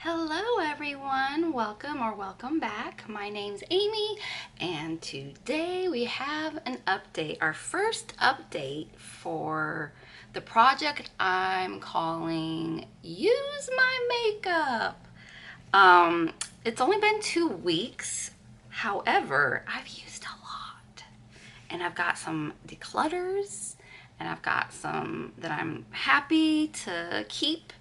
Hello everyone, welcome back. My name's Amy and today we have an update, our first update for the project I'm calling Use My Makeup. It's only been 2 weeks, however, I've used a lot and I've got some declutters and I've got some that I'm happy to keep,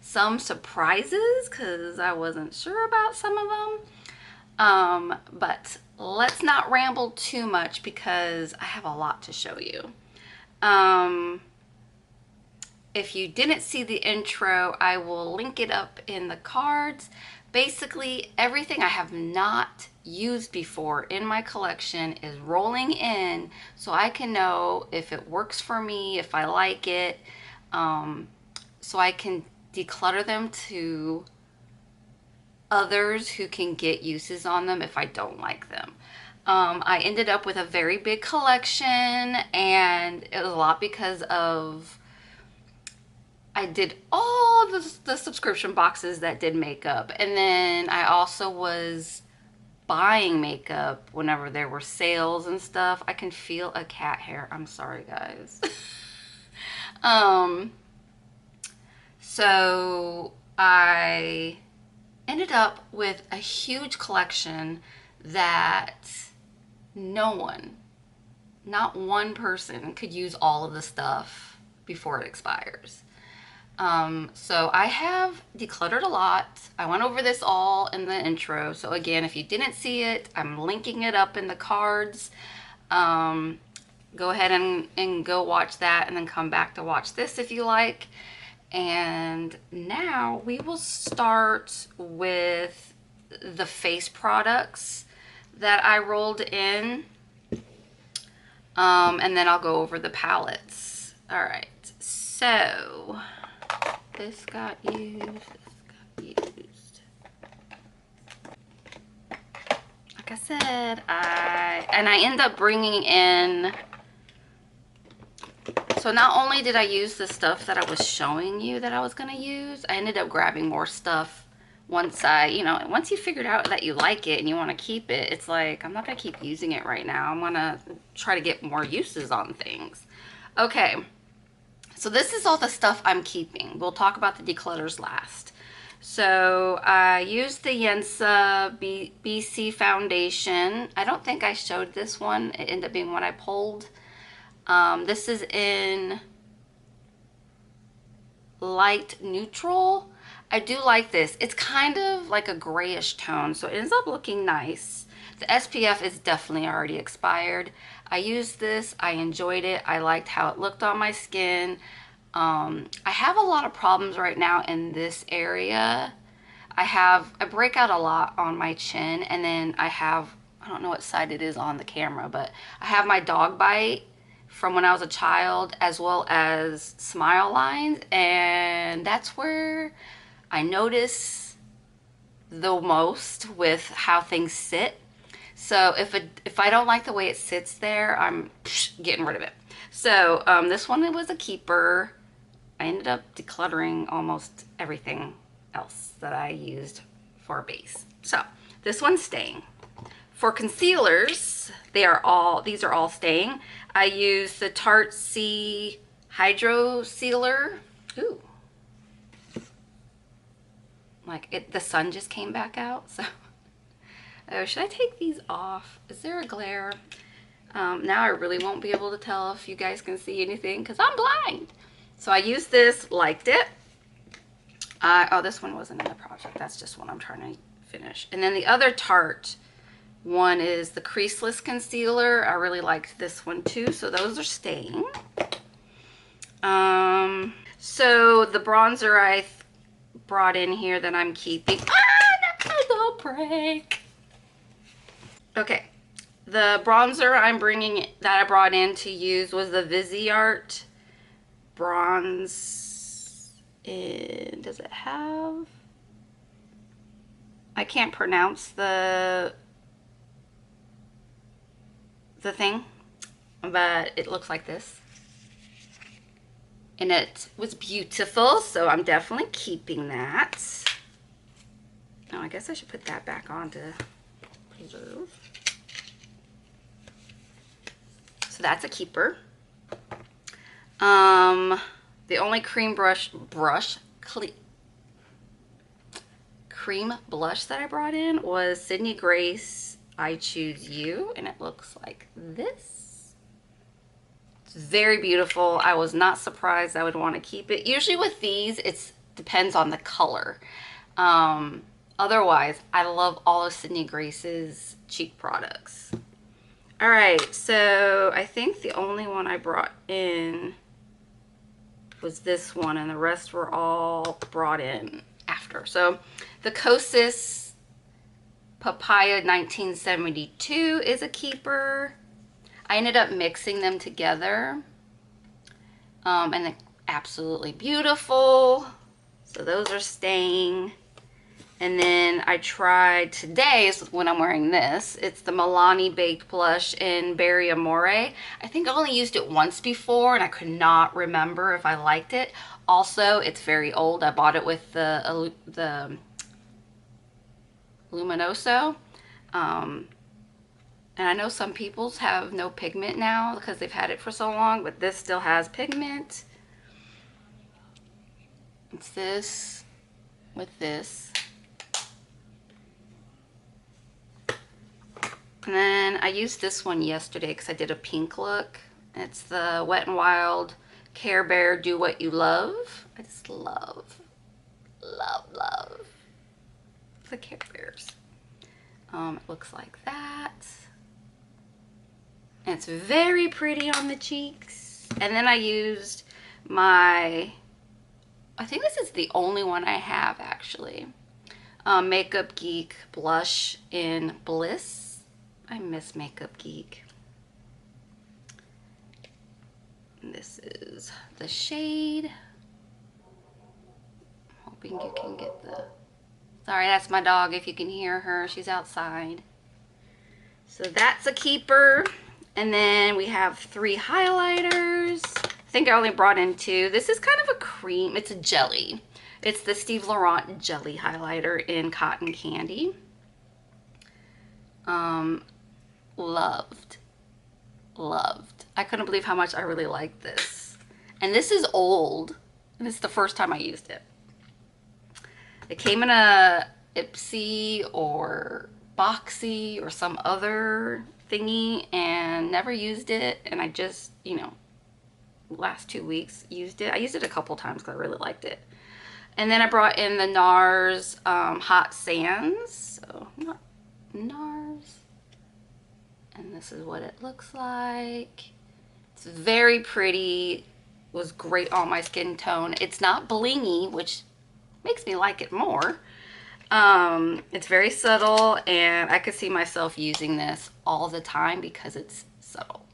some surprises because I wasn't sure about some of them. But let's not ramble too much because I have a lot to show you. If you didn't see the intro, I will link it up in the cards. Basically, everything I have not used before in my collection is rolling in so I can know if it works for me, if I like it, so I can declutter them to others who can get uses on them if I don't like them. I ended up with a very big collection, and it was a lot because of I did all the subscription boxes that did makeup, and then I also was buying makeup whenever there were sales and stuff. I can feel a cat hair. I'm sorry, guys. So I ended up with a huge collection that no one, not one person, could use all of the stuff before it expires. So I have decluttered a lot. I went over this all in the intro. So again, if you didn't see it, I'm linking it up in the cards. Go ahead and go watch that and then come back to watch this if you like. And now we will start with the face products that I rolled in. And then I'll go over the palettes. All right, so this got used, Like I said, I end up bringing in, so not only did I use the stuff that I was showing you that I was going to use, I ended up grabbing more stuff once once you figured out that you like it and you want to keep it. It's like, I'm not going to keep using it right now. I'm going to try to get more uses on things. Okay, so this is all the stuff I'm keeping. We'll talk about the declutters last. So I used the Yensa BC foundation. I don't think I showed this one. It ended up being one I pulled. This is in light neutral. I do like this. It's kind of like a grayish tone, so it ends up looking nice. The SPF is definitely already expired. I used this. I enjoyed it. I liked how it looked on my skin. I have a lot of problems right now in this area. I break out a lot on my chin, and then I don't know what side it is on the camera, but I have my dog bite from when I was a child, as well as smile lines, and that's where I notice the most with how things sit. So if I don't like the way it sits there, I'm getting rid of it. So this one was a keeper. I ended up decluttering almost everything else that I used for a base. So this one's staying. For concealers, these are all staying. I use the Tarte C Hydro Sealer. Ooh. The sun just came back out, so. Oh, should I take these off? Is there a glare? Now I really won't be able to tell if you guys can see anything because I'm blind. So I used this, liked it. Oh, this one wasn't in the project. That's just one I'm trying to finish. And then the other Tarte one is the creaseless concealer. I really liked this one too, so those are staying. So the bronzer I brought in here that I'm keeping. Don't break. Okay, the bronzer that I brought in to use was the Viseart bronze. Does it have? I can't pronounce the thing, but it looks like this. And it was beautiful, so I'm definitely keeping that. Oh, I guess I should put that back on to preserve. So that's a keeper. The only cream blush that I brought in was Sydney Grace I Choose You, and it looks like this. It's very beautiful. I was not surprised I would want to keep it. Usually with these, it depends on the color. Otherwise, I love all of Sydney Grace's cheek products. All right, so I think the only one I brought in was this one, and the rest were all brought in after. So the Kosas Papaya 1972 is a keeper. I ended up mixing them together, and they're absolutely beautiful. So those are staying. And then I tried, today is when I'm wearing this. It's the Milani Baked Blush in Berry Amore. I think I only used it once before and I could not remember if I liked it. Also, it's very old. I bought it with the Luminoso. And I know some people's have no pigment now because they've had it for so long, but this still has pigment. It's this with this. And then I used this one yesterday because I did a pink look. It's the Wet n Wild Care Bear Do What You Love. I just love the Care Bears. It looks like that. And it's very pretty on the cheeks. And then I used I think this is the only one I have actually. Makeup Geek blush in Bliss. I miss Makeup Geek. And this is the shade. Hoping you can get the... Sorry, that's my dog if you can hear her. She's outside. So that's a keeper. And then we have 3 highlighters. I think I only brought in 2. This is kind of a cream. It's a jelly. It's the Steve Laurent Jelly Highlighter in Cotton Candy. Loved. I couldn't believe how much I really liked this. And this is old. And it's the first time I used it. It came in a Ipsy or Boxy or some other thingy and never used it. And I just, last 2 weeks used it. I used it a couple times because I really liked it. And then I brought in the NARS Hot Sands. So, not NARS. And this is what it looks like. It's very pretty. It was great on my skin tone. It's not blingy, which makes me like it more. It's very subtle, and I could see myself using this all the time because it's subtle.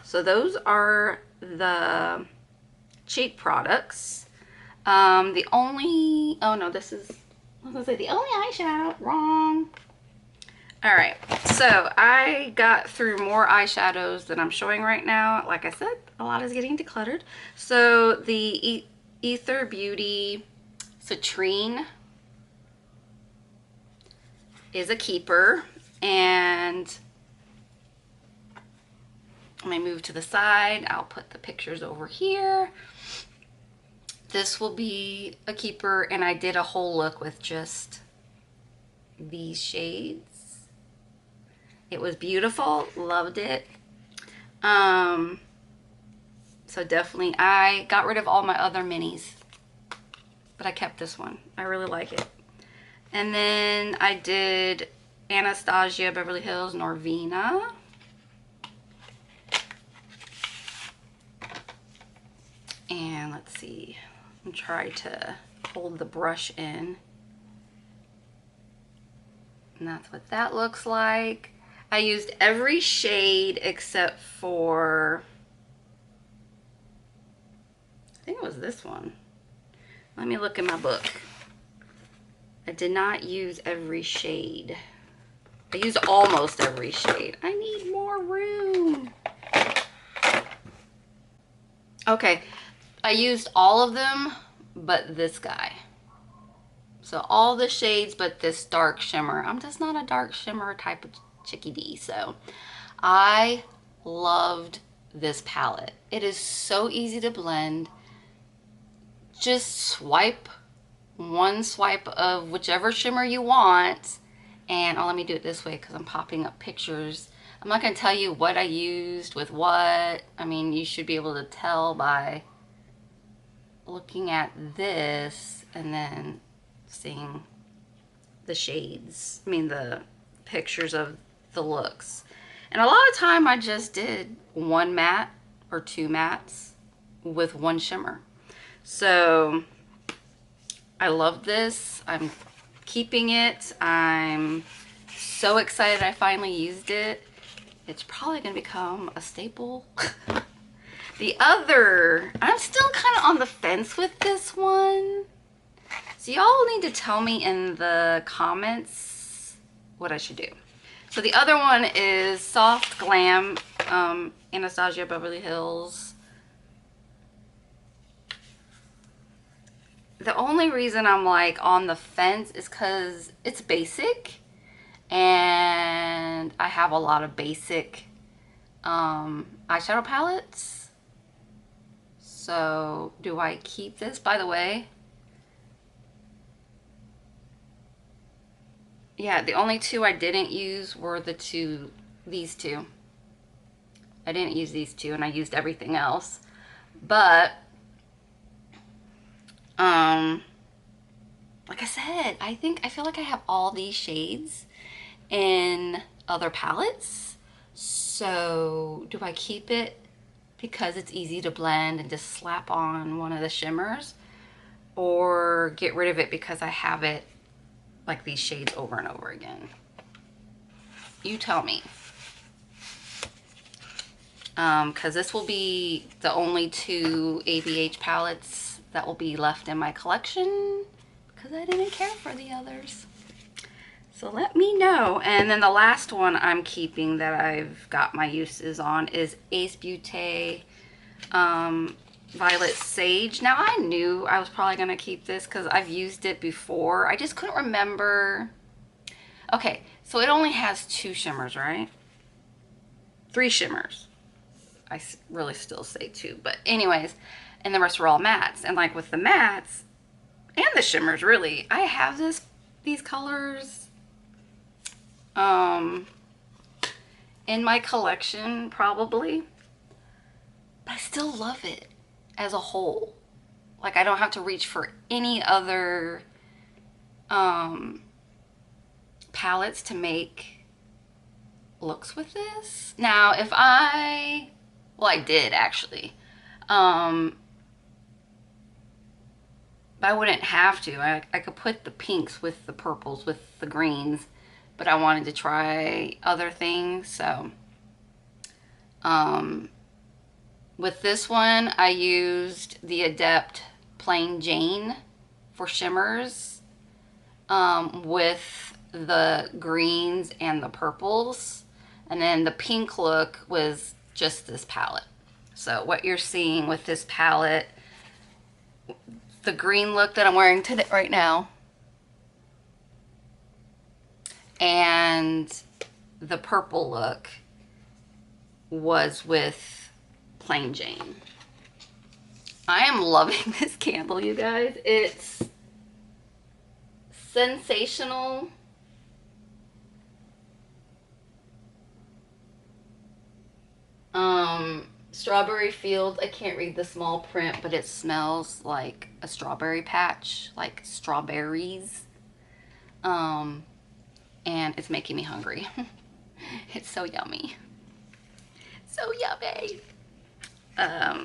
So those are the cheek products. The only eyeshadow, wrong. All right, so I got through more eyeshadows than I'm showing right now. Like I said, a lot is getting decluttered. So the Ether Beauty Citrine is a keeper, and let me move to the side. I'll put the pictures over here. This will be a keeper, and I did a whole look with just these shades. It was beautiful, loved it. So definitely, I got rid of all my other minis, but I kept this one. I really like it. And then I did Anastasia Beverly Hills Norvina. And let's see, I'm trying to hold the brush in. And that's what that looks like. I used every shade except for, I think it was this one. Let me look in my book. I did not use every shade. I used almost every shade. I need more room. Okay, I used all of them but this guy. So all the shades but this dark shimmer. I'm just not a dark shimmer type of chickadee. So I loved this palette. It is so easy to blend. Just swipe one swipe of whichever shimmer you want. And let me do it this way because I'm popping up pictures. I'm not going to tell you what I used with what. I mean, you should be able to tell by looking at this and then seeing the shades. I mean, the pictures of the looks. And a lot of time I just did one matte or two mattes with one shimmer. So I love this. I'm keeping it. I'm so excited I finally used it. It's probably going to become a staple. The other, I'm still kind of on the fence with this one. So y'all need to tell me in the comments what I should do. So the other one is Soft Glam, Anastasia Beverly Hills. The only reason I'm like on the fence is because it's basic and I have a lot of basic eyeshadow palettes. So do I keep this? By the way, yeah, the only two I didn't use were these two. I didn't use these two and I used everything else. But like I said, I feel like I have all these shades in other palettes. So do I keep it because it's easy to blend and just slap on one of the shimmers, or get rid of it because I have it like these shades over and over again? You tell me. Because this will be the only two ABH palettes that will be left in my collection because I didn't care for the others. So let me know. And then the last one I'm keeping that I've got my uses on is Ace Beauté Violet Sage. Now I knew I was probably going to keep this because I've used it before. I just couldn't remember. Okay, so it only has two shimmers, right? Three shimmers. I really still say two, but anyways, and the rest were all mattes. And like with the mattes and the shimmers, really, I have these colors in my collection probably, but I still love it as a whole. Like I don't have to reach for any other palettes to make looks with this. Now if well, I did actually. But I wouldn't have to. I could put the pinks with the purples, with the greens, but I wanted to try other things. So, with this one, I used the Adept Plain Jane for shimmers, with the greens and the purples. And then the pink look was just this palette. So what you're seeing with this palette, the green look that I'm wearing today right now, and the purple look was with Plain Jane. I am loving this candle, you guys. It's sensational. Strawberry Fields. I can't read the small print, but it smells like a strawberry patch, like strawberries. And it's making me hungry. It's so yummy. So yummy.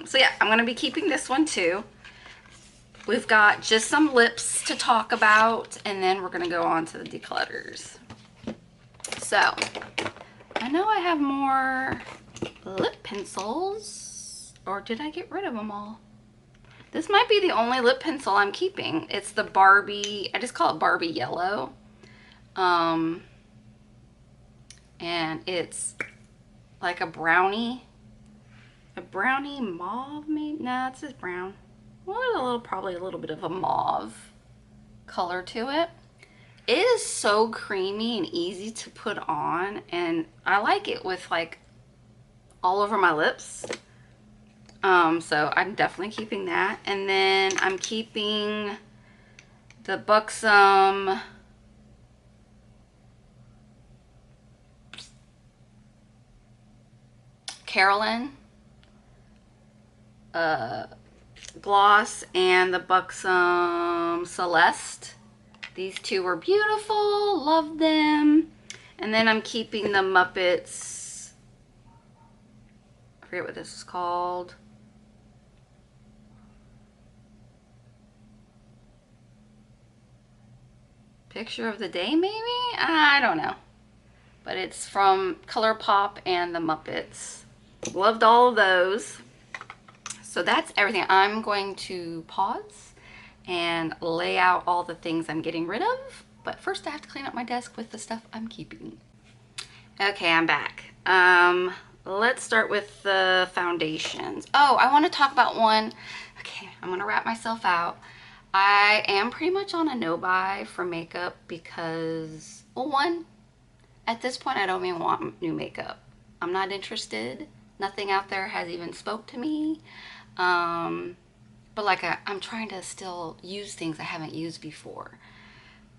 So yeah, I'm gonna be keeping this one too. We've got just some lips to talk about, and then we're gonna go on to the declutters. So I know I have more lip pencils, or did I get rid of them all? This might be the only lip pencil I'm keeping. It's the Barbie, I just call it Barbie Yellow. And it's like a brownie mauve, maybe? No, it says brown. Well, probably a little bit of a mauve. color to it. It is so creamy and easy to put on, and I like it with like all over my lips. So I'm definitely keeping that. And then I'm keeping the Buxom Carolyn gloss and the Buxom Celeste. These two were beautiful, love them. And then I'm keeping the Muppets, I forget what this is called. Picture of the Day, maybe? I don't know. But it's from ColourPop and the Muppets. Loved all of those. So that's everything. I'm going to pause and lay out all the things I'm getting rid of. But first I have to clean up my desk with the stuff I'm keeping. Okay, I'm back. Let's start with the foundations. Oh, I want to talk about one. Okay, I'm going to wrap myself out. I am pretty much on a no-buy for makeup because, well, one, at this point I don't even want new makeup. I'm not interested. Nothing out there has even spoke to me. But like I'm trying to still use things I haven't used before.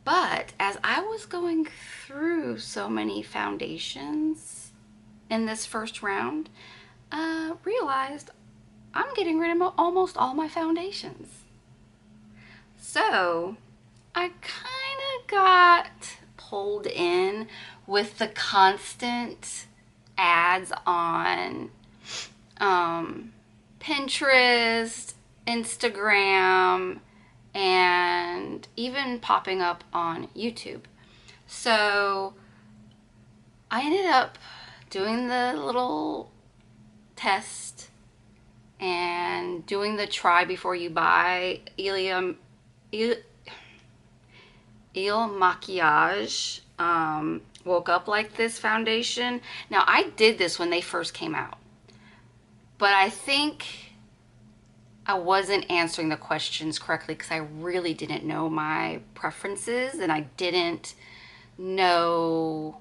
But as I was going through so many foundations in this first round, realized I'm getting rid of almost all my foundations. So I kind of got pulled in with the constant ads on Pinterest, Instagram, and even popping up on YouTube. So I ended up doing the little test and doing the try before you buy Il Maquillage Woke Up Like This foundation. Now I did this when they first came out, but I think I wasn't answering the questions correctly because I really didn't know my preferences, and I didn't know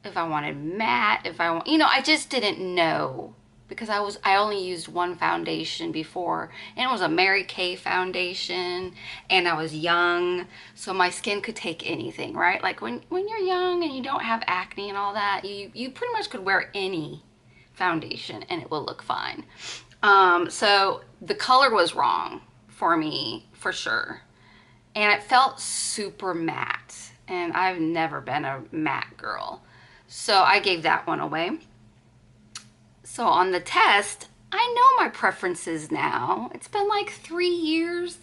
if I wanted matte, I just didn't know because I only used one foundation before, and it was a Mary Kay foundation, and I was young, so my skin could take anything, right? Like when you're young and you don't have acne and all that, you pretty much could wear any foundation and it will look fine. So the color was wrong for me, for sure. And it felt super matte, and I've never been a matte girl. So I gave that one away. So on the test, I know my preferences now. It's been like 4 years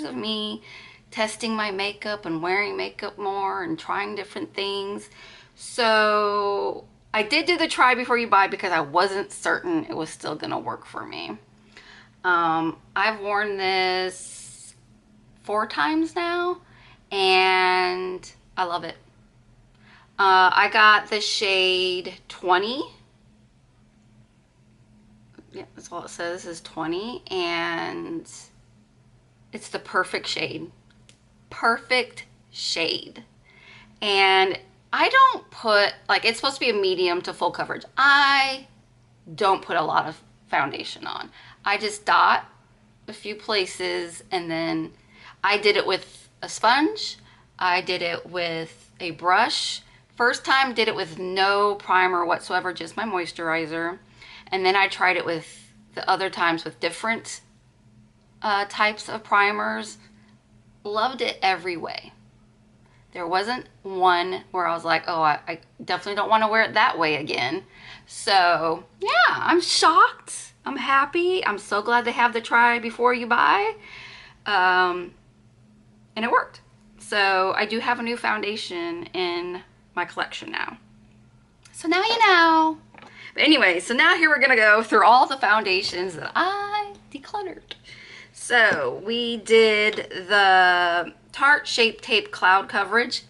of me testing my makeup and wearing makeup more and trying different things. So I did do the try before you buy because I wasn't certain it was still gonna work for me. I've worn this 4 times now, and I love it. I got the shade 20. Yeah, that's all it says is 20, and it's the perfect shade. Perfect shade. And I don't put, like, it's supposed to be a medium to full coverage. I don't put a lot of foundation on. I just dot a few places, and then I did it with a sponge. I did it with a brush. First time did it with no primer whatsoever, just my moisturizer. And then I tried it with the other times with different types of primers. Loved it every way. There wasn't one where I was like, oh, I definitely don't want to wear it that way again. So yeah, I'm shocked. I'm happy. I'm so glad they have the try before you buy. And it worked. So I do have a new foundation in my collection now. So now you know. But anyway, so now here we're gonna go through all the foundations that I decluttered. So we did the Tarte Shape Tape Cloud Coverage.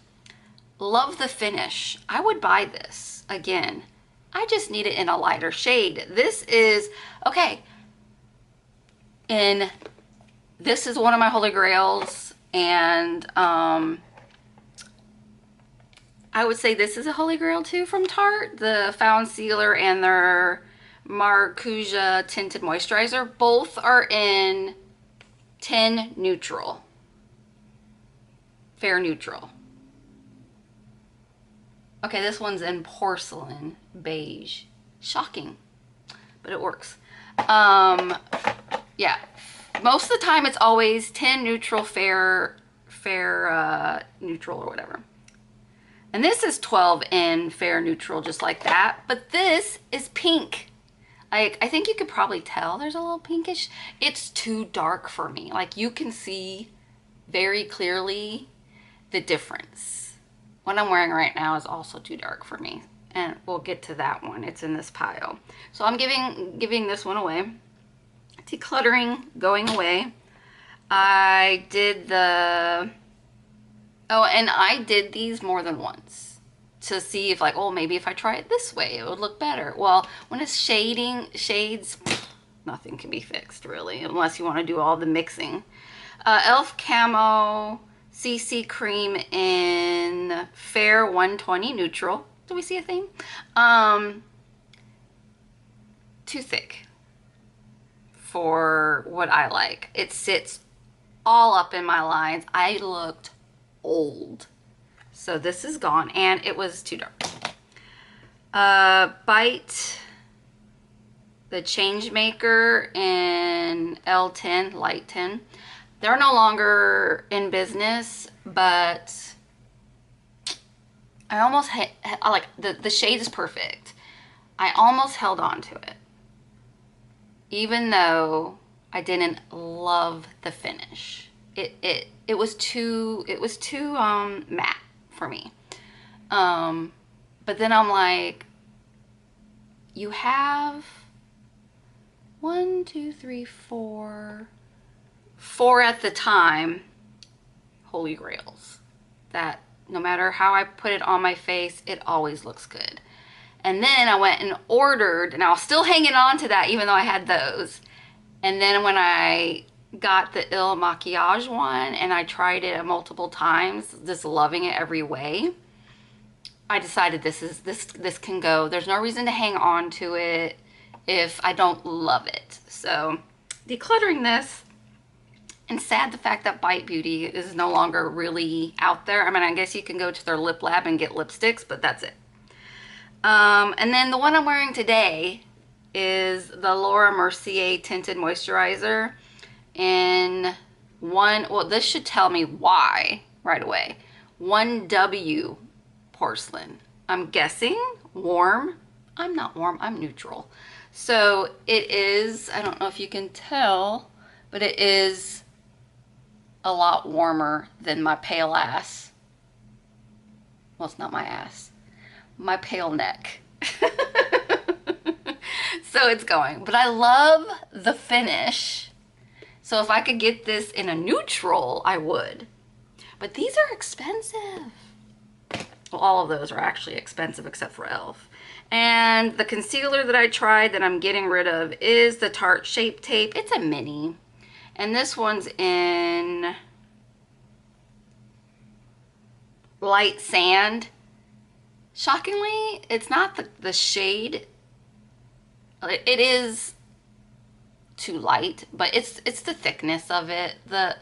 Love the finish. I would buy this again. I just need it in a lighter shade. This is, okay, in This is one of my holy grails, and I would say this is a holy grail too from Tarte, the Found Sealer and their Maracuja Tinted Moisturizer. Both are in 10 neutral, fair neutral. Okay, this one's in porcelain beige. Shocking, but it works. Yeah, most of the time it's always 10 neutral, fair neutral or whatever. And this is 12 in fair neutral, just like that. But this is pink. Like, I think you could probably tell there's a little pinkish. It's too dark for me. Like, you can see very clearly the difference. What I'm wearing right now is also too dark for me. And we'll get to that one. It's in this pile. So I'm giving this one away. Decluttering, going away. I did the... Oh, and I did these more than once to see if, like, oh, maybe if I try it this way, it would look better. Well, when it's shades, nothing can be fixed, really, unless you want to do all the mixing. e.l.f. Camo CC Cream in Fair 120 Neutral. Do we see a theme? Too thick for what I like. It sits all up in my lines. I looked old. So this is gone, and it was too dark. Bite the Changemaker in L10, light 10. They're no longer in business, but I almost I like the shade is perfect. I almost held on to it, even though I didn't love the finish. It was too matte for me. But then I'm like, you have 1, 2, 3, 4 at the time holy grails that no matter how I put it on my face, it always looks good. And then I went and ordered, and I was still hanging on to that even though I had those. And then when I got the Il Makiage one and I tried it multiple times, just loving it every way, I decided this can go. There's no reason to hang on to it if I don't love it. So decluttering this, and sad the fact that Bite Beauty is no longer really out there. I mean, I guess you can go to their lip lab and get lipsticks, but that's it. And then the one I'm wearing today is the Laura Mercier Tinted Moisturizer in well, this should tell me why right away. 1W porcelain. I'm guessing warm. I'm not warm, I'm neutral. So it is, I don't know if you can tell, but it is a lot warmer than my pale ass. Well, it's not my ass. My pale neck. So it's going. But I love the finish. So if I could get this in a neutral, I would. But these are expensive. Well, all of those are actually expensive except for e.l.f. And the concealer that I tried that I'm getting rid of is the Tarte Shape Tape. It's a mini. And this one's in light sand. Shockingly, it's not the shade. It is too light, but it's the thickness of it. The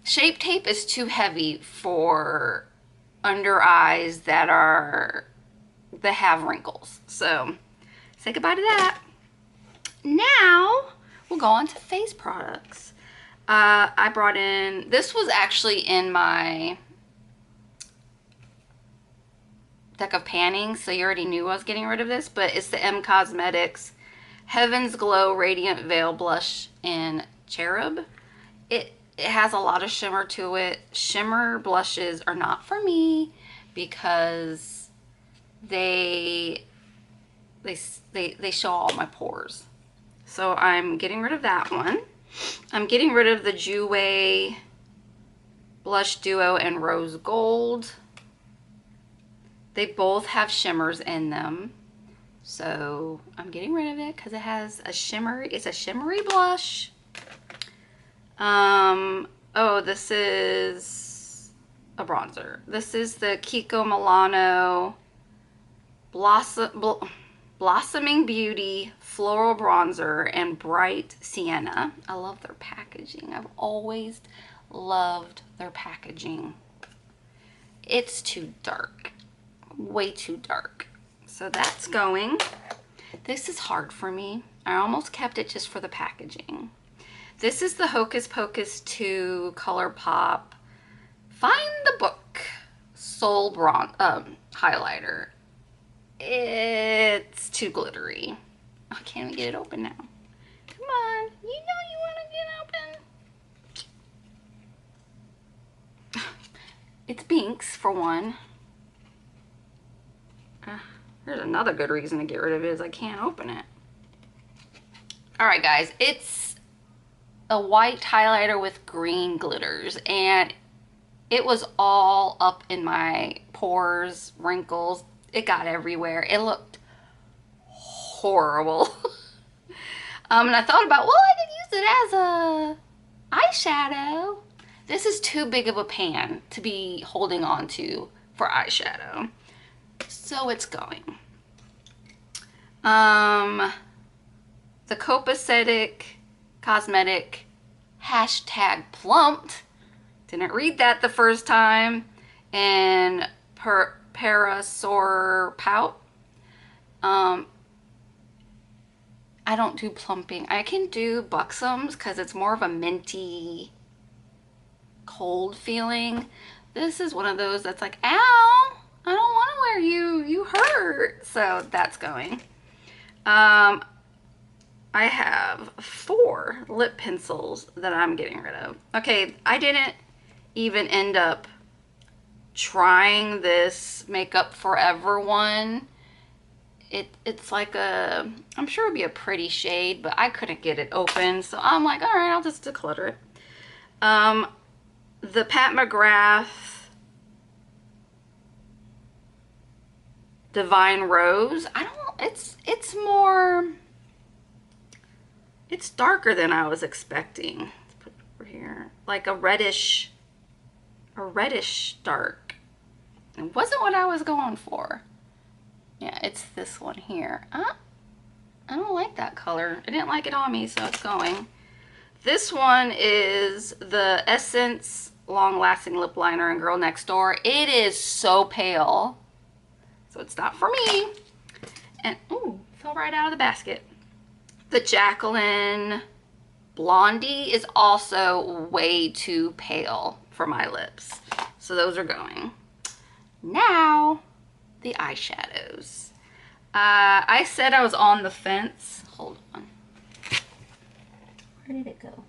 Shape Tape is too heavy for under eyes that have wrinkles. So say goodbye to that. Now we'll go on to face products. I brought in, this was actually in my deck of panning, so you already knew I was getting rid of this, but it's the M Cosmetics Heaven's Glow Radiant Veil Blush in Cherub. It has a lot of shimmer to it. Shimmer blushes are not for me because they show all my pores. So I'm getting rid of that one. I'm getting rid of the Jouer Blush Duo and Rose Gold. They both have shimmers in them. So I'm getting rid of it because it has a shimmer. It's a shimmery blush. Oh, this is a bronzer. This is the Kiko Milano Blossoming Beauty Floral Bronzer and Bright Sienna. I love their packaging. I've always loved their packaging. It's too dark. Way too dark. So that's going. This is hard for me. I almost kept it just for the packaging. This is the Hocus Pocus 2 ColourPop Find the Book Soul Highlighter. It's too glittery. I can't even get it open now. Come on. You know you want to get open. It's Binks, for one. There's another good reason to get rid of it is I can't open it. Alright guys, it's a white highlighter with green glitters, and it was all up in my pores, wrinkles. It got everywhere. It looked horrible. And I thought about, well, I could use it as a eyeshadow. This is too big of a pan to be holding on to for eyeshadow. So it's going. The Copacetic Cosmetic hashtag plumped. Didn't read that the first time. And Parasor Pout. I don't do plumping. I can do buxoms because it's more of a minty, cold feeling. This is one of those that's like, ow, I don't want to wear you. You hurt. So that's going. I have 4 lip pencils that I'm getting rid of. Okay, I didn't even end up trying this Makeup Forever one. It's like a, I'm sure it'd be a pretty shade, but I couldn't get it open. So I'm like, all right, I'll just declutter it. The Pat McGrath Divine Rose. I don't, it's more, it's darker than I was expecting. Let's put it over here. Like a reddish dark. It wasn't what I was going for. Yeah, it's this one here. I don't like that color. I didn't like it on me, so it's going. This one is the Essence Long Lasting Lip Liner in Girl Next Door. It is so pale, so it's not for me. And, ooh, fell right out of the basket. The Jacqueline Blondie is also way too pale for my lips. So those are going. Now, the eyeshadows. I said I was on the fence. Hold on. Where did it go?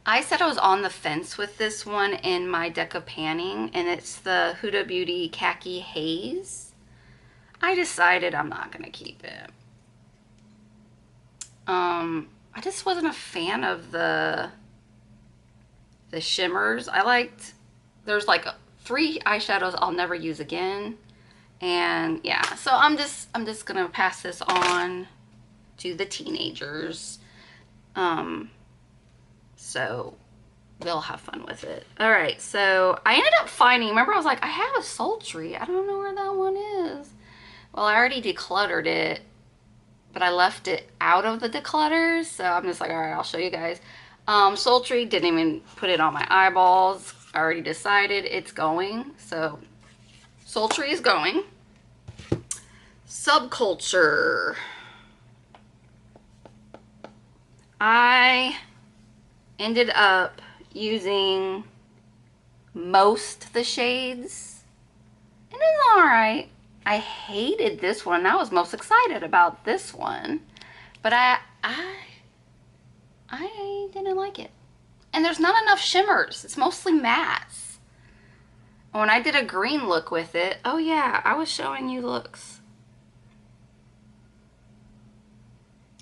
I said I was on the fence with this one in my deck of panning, and it's the Huda Beauty Khaki Haze. I decided I'm not going to keep it. I just wasn't a fan of the shimmers. I liked, there's like 3 eyeshadows I'll never use again. And yeah, so I'm just gonna pass this on to the teenagers. So they'll have fun with it. All right, so I ended up finding, remember I was like, I have a sultry. I don't know where that one is. Well, I already decluttered it, but I left it out of the declutters. So I'm just like, all right, I'll show you guys. Sultry, didn't even put it on my eyeballs. I already decided it's going. So sultry is going. Subculture. I ended up using most of the shades, and it's all right. I hated this one. I was most excited about this one, but I didn't like it. And there's not enough shimmers. It's mostly mattes. When I did a green look with it, oh yeah, I was showing you looks.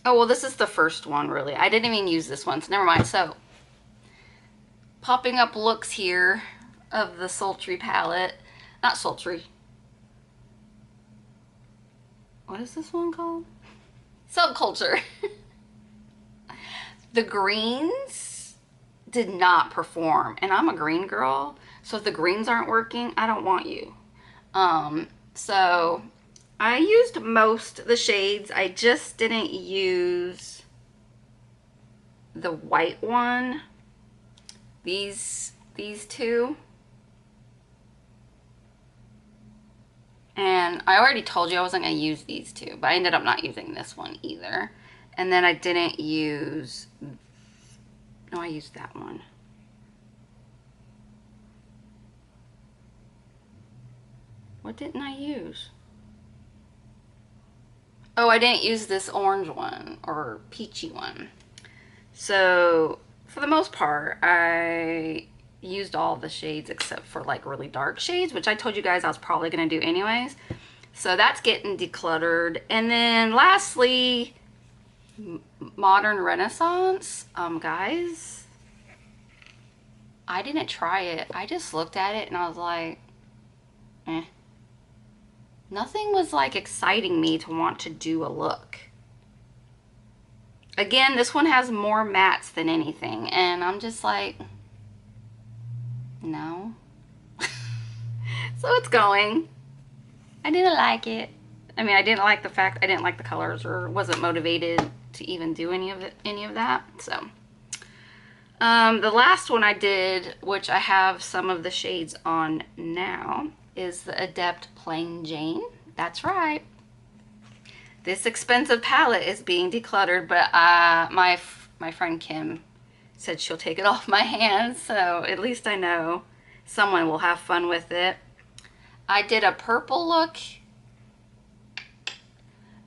Oh, well, this is the first one, really. I didn't even use this one, so never mind. So, popping up looks here of the Sultry palette. Not Sultry. What is this one called? Subculture. The greens did not perform, and I'm a green girl, so if the greens aren't working, I don't want you. So I used most of the shades. I just didn't use the white one. These two. And I already told you I wasn't going to use these two, but I ended up not using this one either. And then I didn't use, no, I used that one. What didn't I use? Oh, I didn't use this orange one or peachy one. So for the most part, I used all the shades except for like really dark shades, which I told you guys I was probably going to do anyways. So that's getting decluttered. And then lastly, Modern Renaissance. Guys, I didn't try it. I just looked at it and I was like, eh. Nothing was like exciting me to want to do a look. Again, this one has more mattes than anything, and I'm just like, no. So it's going. I didn't like it. I mean, I didn't like the fact I didn't like the colors or wasn't motivated to even do any of that. So the last one I did, which I have some of the shades on now, is the Adept Plain Jane. That's right. This expensive palette is being decluttered, but my friend Kim said she'll take it off my hands, so at least I know someone will have fun with it. I did a purple look,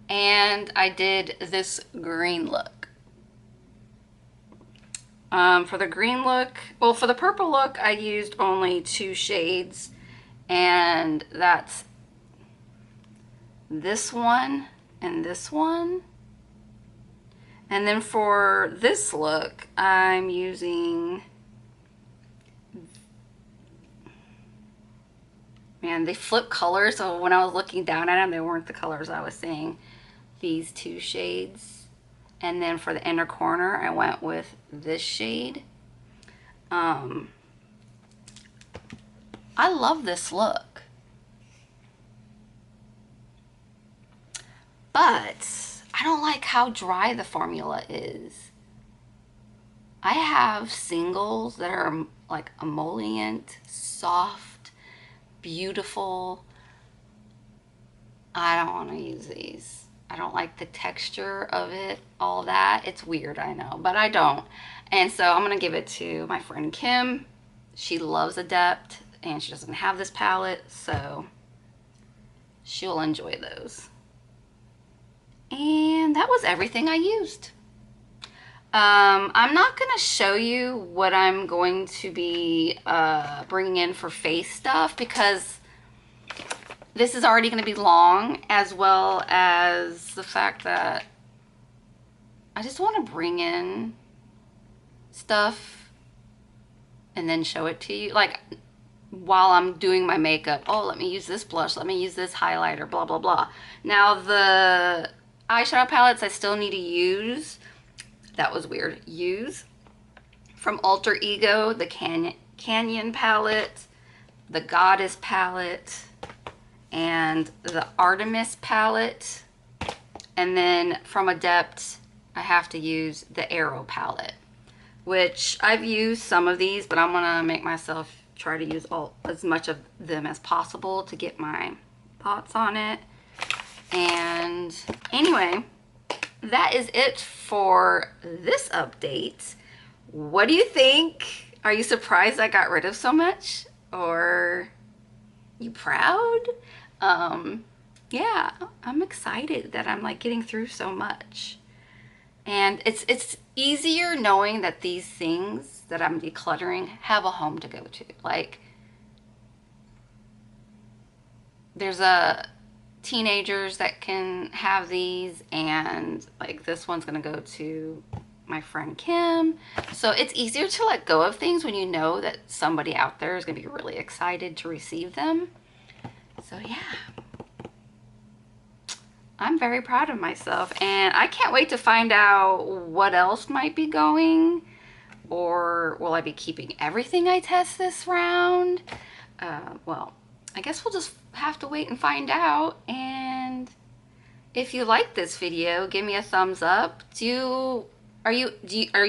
and I did this green look. For the green look, well, for the purple look, I used only 2 shades, and that's this one and this one. And then for this look, I'm using, man, they flip colors, so when I was looking down at them, they weren't the colors I was seeing. These 2 shades. And then for the inner corner, I went with this shade. I love this look. But I don't like how dry the formula is. I have singles that are like emollient, soft, beautiful. I don't want to use these. I don't like the texture of it, all that. It's weird, I know, but I don't. And so I'm going to give it to my friend Kim. She loves Adept, and she doesn't have this palette, so she'll enjoy those. And that was everything I used. I'm not going to show you what I'm going to be bringing in for face stuff because this is already going to be long, as well as the fact that I just want to bring in stuff and then show it to you. Like, while I'm doing my makeup, oh, let me use this blush, let me use this highlighter, blah, blah, blah. Now, the eyeshadow palettes I still need to use, that was weird, use from Alter Ego, the Canyon palette, the Goddess palette, and the Artemis palette. And then from Adept, I have to use the Arrow palette, which I've used some of these, but I'm gonna make myself try to use as much of them as possible to get my thoughts on it. And anyway, that is it for this update. What do you think? Are you surprised I got rid of so much? Or you proud? Yeah, I'm excited that I'm like getting through so much. And it's easier knowing that these things that I'm decluttering have a home to go to. Like, there's teenagers that can have these, and like this one's gonna go to my friend Kim. So it's easier to let go of things when you know that somebody out there is gonna be really excited to receive them. So yeah, I'm very proud of myself, and I can't wait to find out what else might be going. Or will I be keeping everything I test this round? Well, I guess we'll just have to wait and find out. And if you like this video, give me a thumbs up. Are you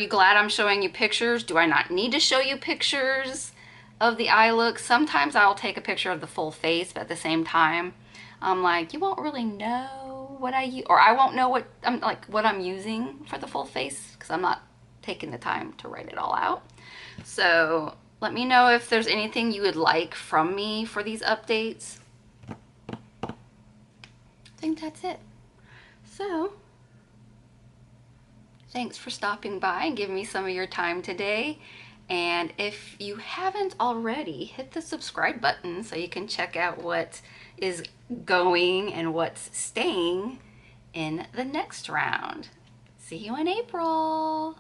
glad I'm showing you pictures? Do I not need to show you pictures of the eye look? Sometimes I'll take a picture of the full face, but at the same time, I'm like, you won't really know what I use, or I won't know what I'm using for the full face because I'm not taking the time to write it all out. So let me know if there's anything you would like from me for these updates. I think that's it. So thanks for stopping by and giving me some of your time today. And if you haven't already, hit the subscribe button so you can check out what is going and what's staying in the next round. See you in April.